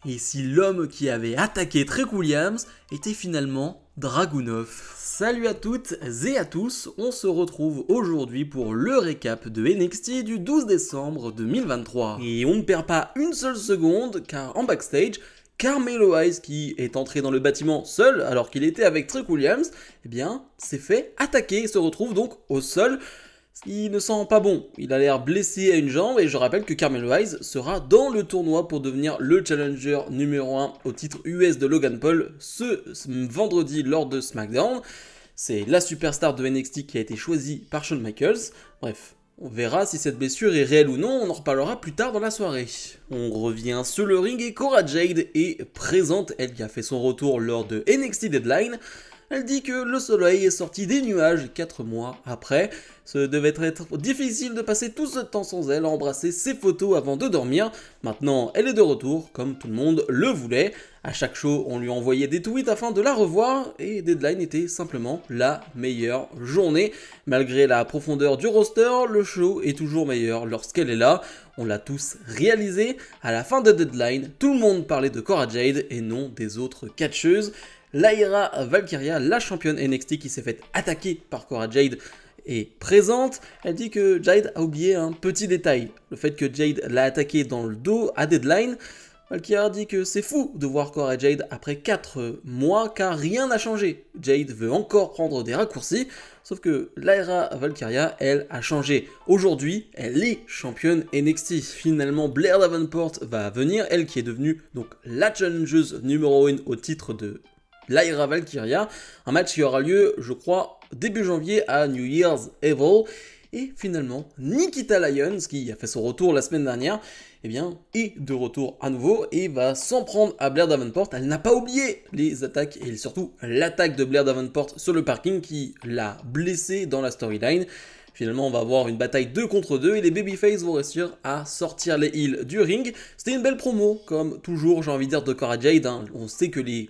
Et si l'homme qui avait attaqué Trick Williams était finalement Dragunov. Salut à toutes et à tous, on se retrouve aujourd'hui pour le récap de NXT du 12 décembre 2023. Et on ne perd pas une seule seconde car en backstage, Carmelo Hayes, qui est entré dans le bâtiment seul alors qu'il était avec Trick Williams, eh bien s'est fait attaquer et se retrouve donc au sol. Ce qui ne sent pas bon, il a l'air blessé à une jambe et je rappelle que Carmelo Hayes sera dans le tournoi pour devenir le challenger numéro 1 au titre US de Logan Paul ce vendredi lors de SmackDown. C'est la superstar de NXT qui a été choisie par Shawn Michaels. Bref, on verra si cette blessure est réelle ou non, on en reparlera plus tard dans la soirée. On revient sur le ring et Cora Jade est présente, elle qui a fait son retour lors de NXT Deadline. Elle dit que le soleil est sorti des nuages 4 mois après. Ce devait être difficile de passer tout ce temps sans elle à embrasser ses photos avant de dormir. Maintenant, elle est de retour, comme tout le monde le voulait. À chaque show, on lui envoyait des tweets afin de la revoir, et Deadline était simplement la meilleure journée. Malgré la profondeur du roster, le show est toujours meilleur lorsqu'elle est là. On l'a tous réalisé. À la fin de Deadline, tout le monde parlait de Cora Jade et non des autres catcheuses. Lyra Valkyria, la championne NXT qui s'est fait attaquer par Cora Jade, est présente. Elle dit que Jade a oublié un petit détail, le fait que Jade l'a attaqué dans le dos à Deadline. Valkyria dit que c'est fou de voir Cora Jade après 4 mois car rien n'a changé. Jade veut encore prendre des raccourcis, sauf que Lyra Valkyria, elle, a changé. Aujourd'hui, elle est championne NXT. Finalement, Blair Davenport va venir, elle qui est devenue donc la challengeuse numéro 1 au titre de Lyra Valkyria, un match qui aura lieu, je crois, début janvier à New Year's Evil. Et finalement, Nikita Lyons, qui a fait son retour la semaine dernière, eh bien, est de retour à nouveau et va s'en prendre à Blair Davenport. Elle n'a pas oublié les attaques et surtout l'attaque de Blair Davenport sur le parking qui l'a blessée dans la storyline. Finalement, on va avoir une bataille 2 contre 2 et les babyface vont réussir à sortir les heels du ring. C'était une belle promo, comme toujours, j'ai envie de dire, de Cora Jade. On sait que les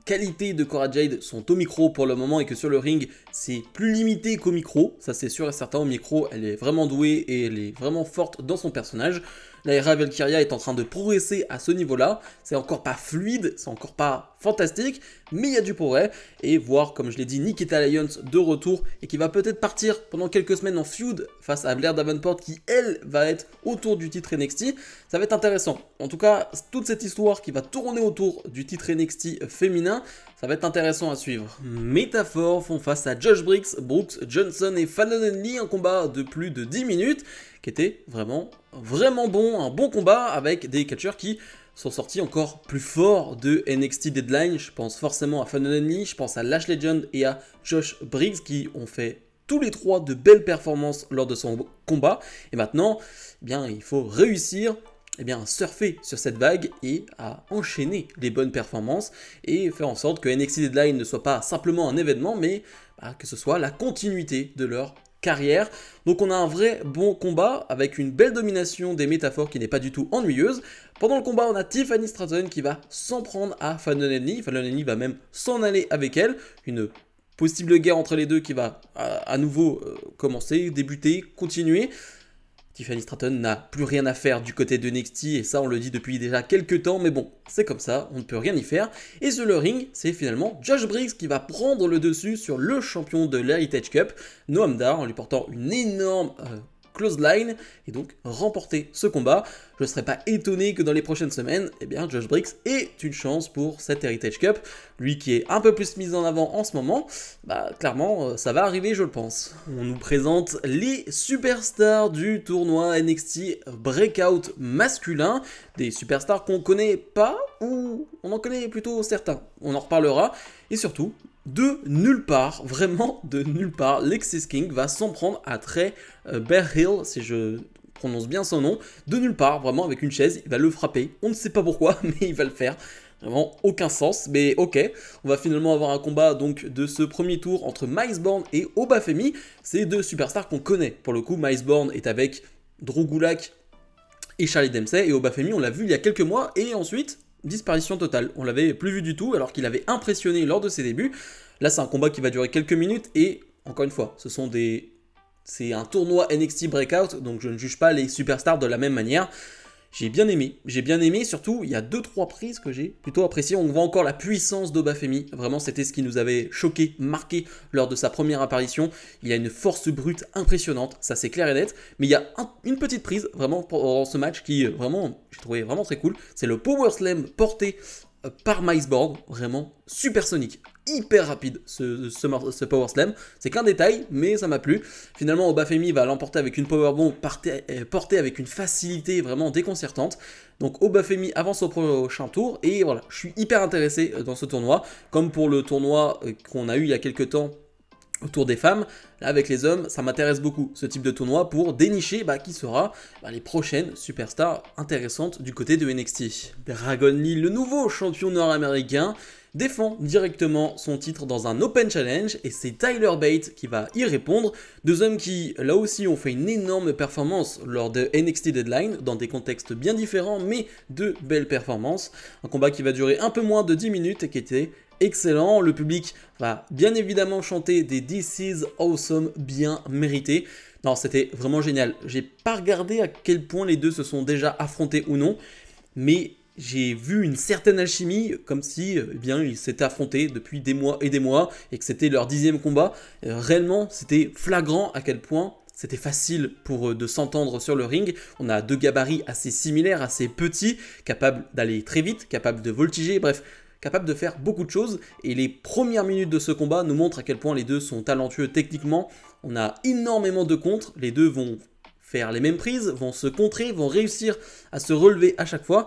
qualités de Cora Jade sont au micro pour le moment et que sur le ring c'est plus limité qu'au micro, ça c'est sûr et certain. Au micro elle est vraiment douée et elle est vraiment forte dans son personnage. Lyra Valkyria est en train de progresser à ce niveau là, c'est encore pas fluide, c'est encore pas fantastique, mais il y a du progrès. Et voir, comme je l'ai dit, Nikita Lyons de retour et qui va peut-être partir pendant quelques semaines en feud face à Blair Davenport qui elle va être autour du titre NXT, ça va être intéressant. En tout cas, toute cette histoire qui va tourner autour du titre NXT féminin, ça va être intéressant à suivre. Métaphore font face à Josh Briggs, Brooks Johnson et Fallon Henley, un combat de plus de 10 minutes qui était vraiment bon, un bon combat avec des catcheurs qui sont sortis encore plus forts de NXT Deadline. Je pense forcément à Fallon Henley, je pense à Lash Legend et à Josh Briggs qui ont fait tous les trois de belles performances lors de son combat. Et maintenant, eh bien, il faut réussir à surfer sur cette vague et à enchaîner les bonnes performances et faire en sorte que NXT Deadline ne soit pas simplement un événement, mais que ce soit la continuité de leur carrière. Donc on a un vrai bon combat avec une belle domination des métaphores qui n'est pas du tout ennuyeuse. Pendant le combat, on a Tiffany Stratton qui va s'en prendre à Fallon Henley. Fallon Henley va même s'en aller avec elle. Une possible guerre entre les deux qui va à nouveau commencer, débuter, continuer. Tiffany Stratton n'a plus rien à faire du côté de NXT et ça on le dit depuis déjà quelques temps, mais bon, c'est comme ça, on ne peut rien y faire. Et sur le ring, c'est finalement Josh Briggs qui va prendre le dessus sur le champion de l'Heritage Cup, Noam Dar, en lui portant une énorme clothesline et donc remporter ce combat. Je ne serais pas étonné que dans les prochaines semaines, eh bien Josh Briggs ait une chance pour cette Heritage Cup. Lui qui est un peu plus mis en avant en ce moment, clairement ça va arriver je le pense. On nous présente les superstars du tournoi NXT Breakout masculin, des superstars qu'on connaît pas ou on en connaît plutôt certains, on en reparlera. Et surtout, de nulle part, vraiment de nulle part, Lexis King va s'en prendre à Trey Bear Hill, si je prononce bien son nom, de nulle part, vraiment avec une chaise, il va le frapper, on ne sait pas pourquoi, mais il va le faire. Vraiment aucun sens, mais ok. On va finalement avoir un combat donc de ce premier tour entre Miles Borne et Obafemi. C'est deux superstars qu'on connaît. Pour le coup, Miles Borne est avec Drew Gulak et Charlie Dempsey, et Obafemi on l'a vu il y a quelques mois, et ensuite disparition totale. On l'avait plus vu du tout alors qu'il avait impressionné lors de ses débuts. Là c'est un combat qui va durer quelques minutes et encore une fois c'est un tournoi NXT Breakout donc je ne juge pas les superstars de la même manière. J'ai bien aimé, surtout il y a 2-3 prises que j'ai plutôt appréciées. On voit encore la puissance d'Obafemi, vraiment c'était ce qui nous avait choqué, marqué lors de sa première apparition. Il a une force brute impressionnante, ça c'est clair et net, mais il y a une petite prise vraiment dans ce match qui vraiment, j'ai trouvé vraiment très cool, c'est le Power Slam porté par Miceboard, vraiment supersonique, hyper rapide ce Power Slam, c'est qu'un détail mais ça m'a plu. Finalement Obafemi va l'emporter avec une Power Bomb portée avec une facilité vraiment déconcertante. Donc Obafemi avance au prochain tour et voilà, je suis hyper intéressé dans ce tournoi, comme pour le tournoi qu'on a eu il y a quelques temps autour des femmes. Là avec les hommes, ça m'intéresse beaucoup ce type de tournoi pour dénicher qui sera les prochaines superstars intéressantes du côté de NXT. Dragon Lee, le nouveau champion nord-américain, défend directement son titre dans un Open Challenge et c'est Tyler Bate qui va y répondre. Deux hommes qui, là aussi, ont fait une énorme performance lors de NXT Deadline, dans des contextes bien différents, mais de belles performances. Un combat qui va durer un peu moins de 10 minutes et qui était excellent. Le public va bien évidemment chanter des This is awesome bien mérités. Non, c'était vraiment génial. J'ai pas regardé à quel point les deux se sont déjà affrontés ou non, mais j'ai vu une certaine alchimie, comme si ils s'étaient affrontés depuis des mois et que c'était leur 10e combat. Réellement, c'était flagrant à quel point c'était facile pour eux de s'entendre sur le ring. On a deux gabarits assez similaires, assez petits, capables d'aller très vite, capables de voltiger, bref, capables de faire beaucoup de choses. Et les premières minutes de ce combat nous montrent à quel point les deux sont talentueux techniquement. On a énormément de contres, les deux vont faire les mêmes prises, vont se contrer, vont réussir à se relever à chaque fois.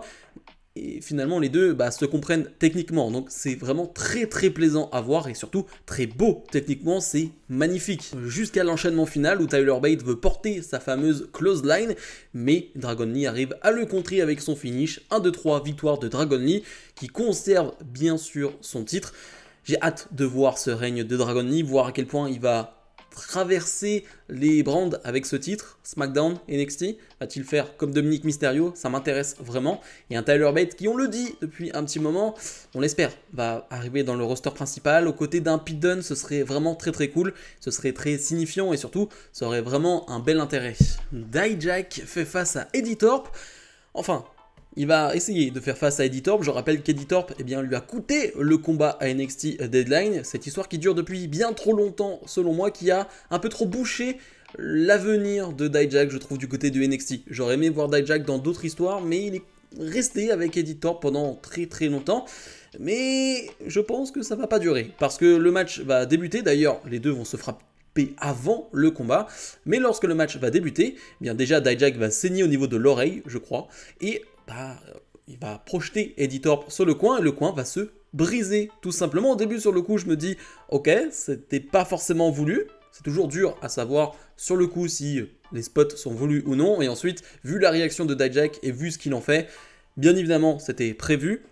Et finalement les deux se comprennent techniquement, donc c'est vraiment très plaisant à voir et surtout très beau techniquement, c'est magnifique. Jusqu'à l'enchaînement final où Tyler Bate veut porter sa fameuse close line, mais Dragon Lee arrive à le contrer avec son finish, 1-2-3 victoire de Dragon Lee qui conserve bien sûr son titre. J'ai hâte de voir ce règne de Dragon Lee, voir à quel point il va traverser les brands avec ce titre, SmackDown, NXT, va-t-il faire comme Dominic Mysterio? Ça m'intéresse vraiment. Et un Tyler Bate qui, on le dit depuis un petit moment, on l'espère, va arriver dans le roster principal, aux côtés d'un Pete Dunne, ce serait vraiment très cool, ce serait très signifiant et surtout, ça aurait vraiment un bel intérêt. Dijak fait face à Eddie Thorpe, enfin, il va essayer de faire face à Eddie Thorpe. Je rappelle qu'Eddie Thorpe lui a coûté le combat à NXT Deadline. Cette histoire qui dure depuis bien trop longtemps, selon moi, qui a un peu trop bouché l'avenir de Dijak, je trouve, du côté de NXT. J'aurais aimé voir Dijak dans d'autres histoires, mais il est resté avec Eddie Thorpe pendant très longtemps. Mais je pense que ça va pas durer, parce que le match va débuter. D'ailleurs, les deux vont se frapper avant le combat, mais lorsque le match va débuter, déjà Dijak va saigner au niveau de l'oreille, je crois, et il va projeter Eddie Thorpe sur le coin et le coin va se briser tout simplement. Au début sur le coup je me dis ok, c'était pas forcément voulu, c'est toujours dur à savoir sur le coup si les spots sont voulus ou non, et ensuite vu la réaction de Dijak et vu ce qu'il en fait, bien évidemment c'était prévu.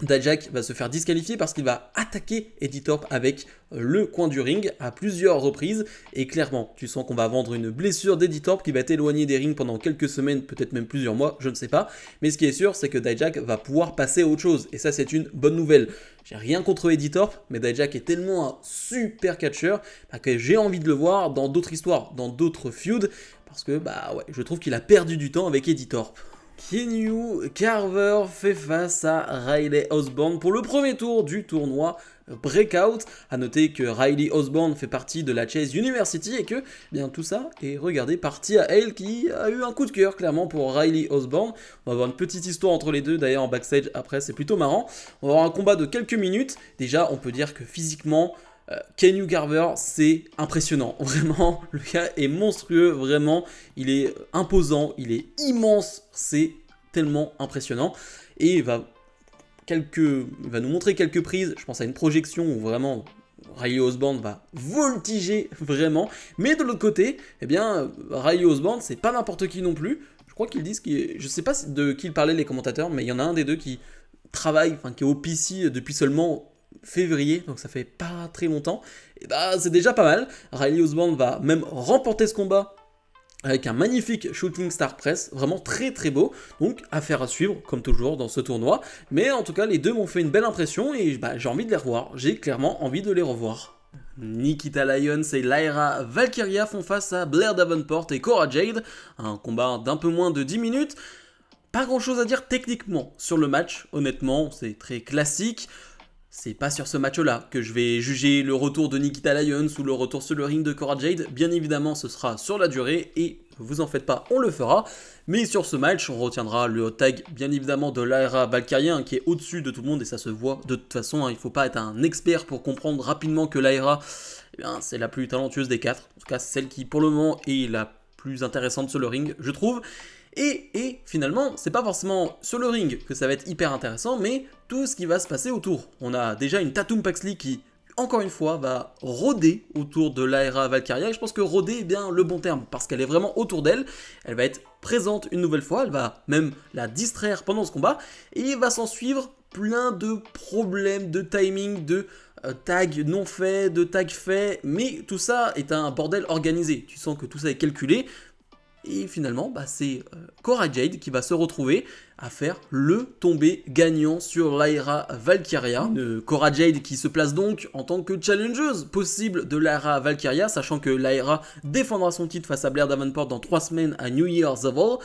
Dijak va se faire disqualifier parce qu'il va attaquer Eddie Thorpe avec le coin du ring à plusieurs reprises et clairement tu sens qu'on va vendre une blessure d'Eddie Thorpe qui va être éloigné des rings pendant quelques semaines, peut-être même plusieurs mois, je ne sais pas, mais ce qui est sûr c'est que Dijak va pouvoir passer à autre chose et ça c'est une bonne nouvelle. J'ai rien contre Eddie Thorpe, mais Dijak est tellement un super catcheur que j'ai envie de le voir dans d'autres histoires, dans d'autres feuds, parce que je trouve qu'il a perdu du temps avec Eddie Thorpe. Kenny Carver fait face à Riley Osborne pour le premier tour du tournoi Breakout. A noter que Riley Osborne fait partie de la Chase University et que tout ça est regardé par Tia Hale qui a eu un coup de cœur clairement pour Riley Osborne. On va avoir une petite histoire entre les deux d'ailleurs en backstage après, c'est plutôt marrant. On va avoir un combat de quelques minutes. Déjà on peut dire que physiquement Kenny Carver, c'est impressionnant, vraiment, le gars est monstrueux, vraiment, il est imposant, il est immense, c'est tellement impressionnant, et il va nous montrer quelques prises, je pense à une projection où vraiment Riley Osborne va voltiger vraiment, mais de l'autre côté, Riley Osborne, c'est pas n'importe qui non plus, je crois qu'ils disent, je sais pas de qui ils parlaient les commentateurs, mais il y en a un des deux qui travaille, qui est au PC depuis seulement février, donc ça fait pas très longtemps, et c'est déjà pas mal. Riley Osborne va même remporter ce combat avec un magnifique Shooting Star Press, vraiment très beau, donc affaire à suivre comme toujours dans ce tournoi, mais en tout cas les deux m'ont fait une belle impression et j'ai envie de les revoir, j'ai clairement envie de les revoir. Nikita Lyons et Lyra Valkyria font face à Blair Davenport et Cora Jade, un combat d'un peu moins de 10 minutes. Pas grand chose à dire techniquement sur le match, honnêtement, c'est très classique. C'est pas sur ce match-là que je vais juger le retour de Nikkita Lyons ou le retour sur le ring de Cora Jade. Bien évidemment, ce sera sur la durée et vous en faites pas, on le fera. Mais sur ce match, on retiendra le hot tag, bien évidemment, de Lyra Valkyria qui est au-dessus de tout le monde et ça se voit de toute façon. Il ne faut pas être un expert pour comprendre rapidement que Lyra, c'est la plus talentueuse des quatre. En tout cas, c'est celle qui, pour le moment, est la plus intéressante sur le ring, je trouve. Et finalement, c'est pas forcément sur le ring que ça va être hyper intéressant, mais tout ce qui va se passer autour. On a déjà une Tatum Paxley qui, encore une fois, va rôder autour de Lyra Valkyria. Et je pense que rôder est bien le bon terme, parce qu'elle est vraiment autour d'elle. Elle va être présente une nouvelle fois, elle va même la distraire pendant ce combat. Et il va s'en suivre plein de problèmes de timing, de tags non faits, de tags faits. Mais tout ça est un bordel organisé. Tu sens que tout ça est calculé. Et finalement, c'est Cora Jade qui va se retrouver à faire le tombé gagnant sur Lyra Valkyria. Cora Jade qui se place donc en tant que challengeuse possible de Lyra Valkyria, sachant que Lyra défendra son titre face à Blair Davenport dans 3 semaines à New Year's Evil.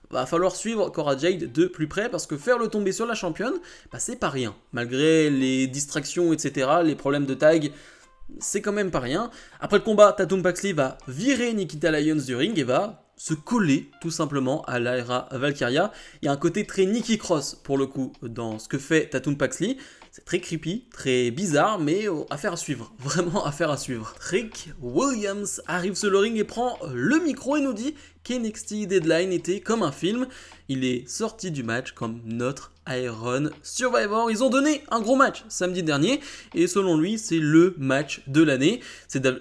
Va falloir suivre Cora Jade de plus près parce que faire le tombé sur la championne, c'est pas rien. Malgré les distractions, etc., les problèmes de tag, c'est quand même pas rien. Après le combat, Tatum Paxley va virer Nikkita Lyons du ring et va se coller tout simplement à Lyra Valkyria. Il y a un côté très Nikki Cross pour le coup dans ce que fait Tatum Paxley. C'est très creepy, très bizarre, mais affaire à suivre, vraiment affaire à suivre. Trick Williams arrive sur le ring et prend le micro et nous dit qu'NXT Deadline était comme un film. Il est sorti du match comme notre Iron Survivor. Ils ont donné un gros match samedi dernier et selon lui c'est le match de l'année.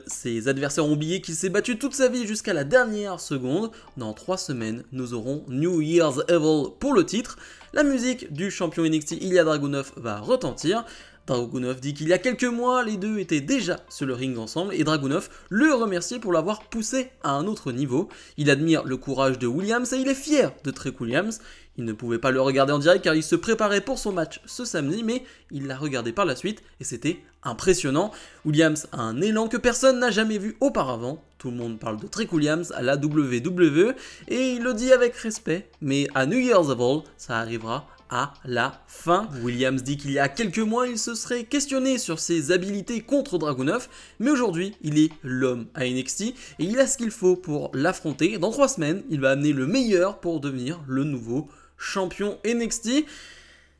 Ses adversaires ont oublié qu'il s'est battu toute sa vie jusqu'à la dernière seconde. Dans 3 semaines nous aurons New Year's Evil pour le titre. La musique du champion NXT Ilya Dragunov va retentir. Dragunov dit qu'il y a quelques mois, les deux étaient déjà sur le ring ensemble et Dragunov le remercie pour l'avoir poussé à un autre niveau. Il admire le courage de Williams et il est fier de Trick Williams. Il ne pouvait pas le regarder en direct car il se préparait pour son match ce samedi, mais il l'a regardé par la suite et c'était impressionnant. Williams a un élan que personne n'a jamais vu auparavant. Tout le monde parle de Trick Williams à la WWE et il le dit avec respect, mais à New Year's Evil, ça arrivera à la fin. Williams dit qu'il y a quelques mois, il se serait questionné sur ses habilités contre Dragunov, mais aujourd'hui, il est l'homme à NXT et il a ce qu'il faut pour l'affronter. Dans 3 semaines, il va amener le meilleur pour devenir le nouveau champion NXT.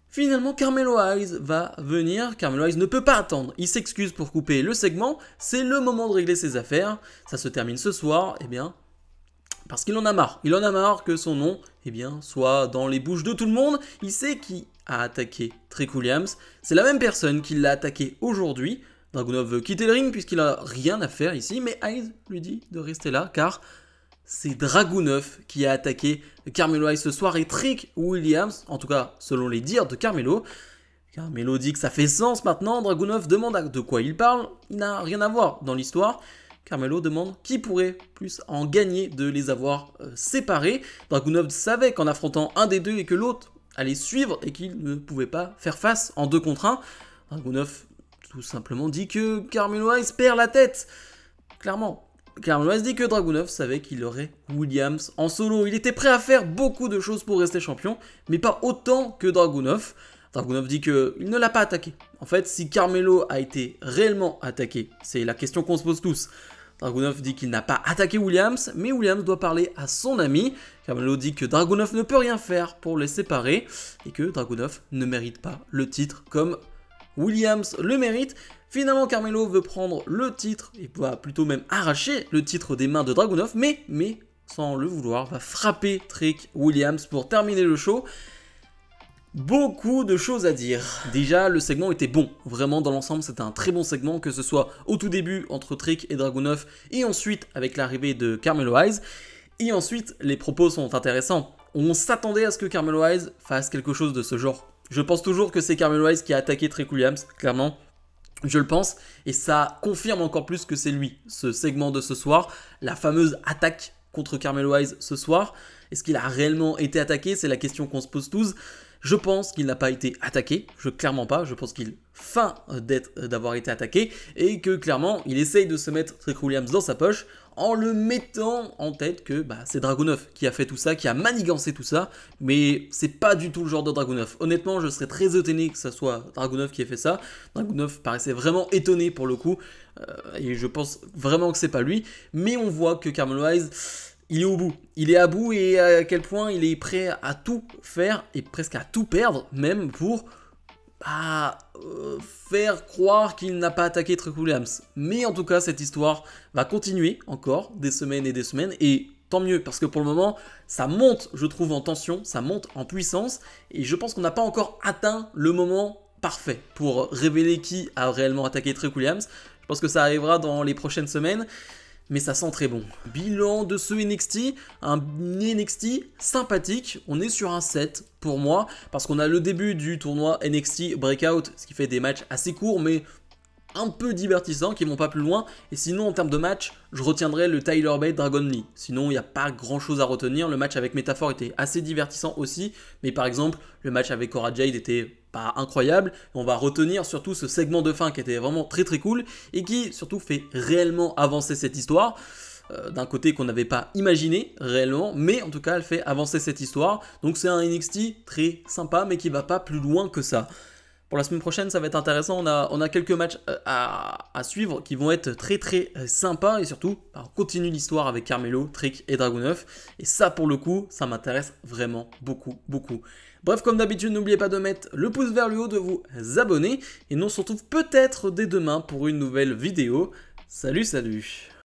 Finalement, Carmelo Hayes va venir. Carmelo Hayes ne peut pas attendre. Il s'excuse pour couper le segment. C'est le moment de régler ses affaires. Ça se termine ce soir. Parce qu'il en a marre. Il en a marre que son nom, soit dans les bouches de tout le monde. Il sait qui a attaqué Trick Williams. C'est la même personne qui l'a attaqué aujourd'hui. Dragunov veut quitter le ring puisqu'il n'a rien à faire ici. Mais Hayes lui dit de rester là car c'est Dragunov qui a attaqué Carmelo Hayes ce soir et Trick Williams, en tout cas selon les dires de Carmelo. Carmelo dit que ça fait sens maintenant. Dragunov demande de quoi il parle. Il n'a rien à voir dans l'histoire. Carmelo demande qui pourrait plus en gagner de les avoir séparés. Dragunov savait qu'en affrontant un des deux et que l'autre allait suivre et qu'il ne pouvait pas faire face en 2 contre 1. Dragunov tout simplement dit que Carmelo Hayes perd la tête. Clairement. Carmelo Hayes dit que Dragunov savait qu'il aurait Williams en solo. Il était prêt à faire beaucoup de choses pour rester champion, mais pas autant que Dragunov. Dragunov dit qu'il ne l'a pas attaqué. En fait, si Carmelo a été réellement attaqué, c'est la question qu'on se pose tous. Dragunov dit qu'il n'a pas attaqué Williams, mais Williams doit parler à son ami. Carmelo dit que Dragunov ne peut rien faire pour les séparer et que Dragunov ne mérite pas le titre comme Williams le mérite. Finalement, Carmelo veut prendre le titre, et va plutôt même arracher le titre des mains de Dragunov, mais sans le vouloir, va frapper Trick Williams pour terminer le show. Beaucoup de choses à dire. Déjà, le segment était bon. Vraiment, dans l'ensemble, c'était un très bon segment, que ce soit au tout début entre Trick et Dragunov, et ensuite avec l'arrivée de Carmelo Hayes. Et ensuite, les propos sont intéressants. On s'attendait à ce que Carmelo Hayes fasse quelque chose de ce genre. Je pense toujours que c'est Carmelo Hayes qui a attaqué Trick Williams, clairement. Je le pense, et ça confirme encore plus que c'est lui, ce segment de ce soir, la fameuse attaque contre Carmelo Hayes ce soir. Est-ce qu'il a réellement été attaqué? C'est la question qu'on se pose tous. Je pense qu'il n'a pas été attaqué, clairement pas, je pense qu'il feint d'avoir été attaqué et que clairement il essaye de se mettre Trick Williams dans sa poche en le mettant en tête que c'est Dragunov qui a fait tout ça, qui a manigancé tout ça, mais c'est pas du tout le genre de Dragunov. Honnêtement, je serais très étonné que ça soit Dragunov qui ait fait ça. Dragunov paraissait vraiment étonné pour le coup, et je pense vraiment que c'est pas lui, mais on voit que Carmel Wise, il est au bout. Il est à bout et à quel point il est prêt à tout faire et presque à tout perdre même pour faire croire qu'il n'a pas attaqué Trick Williams. Mais en tout cas, cette histoire va continuer encore des semaines et tant mieux parce que pour le moment, ça monte, je trouve, en tension, ça monte en puissance et je pense qu'on n'a pas encore atteint le moment parfait pour révéler qui a réellement attaqué Trick Williams. Je pense que ça arrivera dans les prochaines semaines. Mais ça sent très bon. Bilan de ce NXT, un NXT sympathique, on est sur un 7 pour moi, parce qu'on a le début du tournoi NXT Breakout, ce qui fait des matchs assez courts, mais un peu divertissants, qui vont pas plus loin, et sinon en termes de match, je retiendrai le Tyler Bate Dragon Lee. Sinon il n'y a pas grand chose à retenir, le match avec Métaphore était assez divertissant aussi, mais par exemple, le match avec Cora Jade était pas incroyable, on va retenir surtout ce segment de fin qui était vraiment très très cool, et qui surtout fait réellement avancer cette histoire, d'un côté qu'on n'avait pas imaginé réellement, mais en tout cas elle fait avancer cette histoire, donc c'est un NXT très sympa, mais qui va pas plus loin que ça. Pour la semaine prochaine, ça va être intéressant. On a quelques matchs à suivre qui vont être très très sympas. Et surtout, on continue l'histoire avec Carmelo, Trick et Dragunov. Et ça, pour le coup, ça m'intéresse vraiment beaucoup, beaucoup. Bref, comme d'habitude, n'oubliez pas de mettre le pouce vers le haut, de vous abonner. Et nous on se retrouve peut-être dès demain pour une nouvelle vidéo. Salut, salut!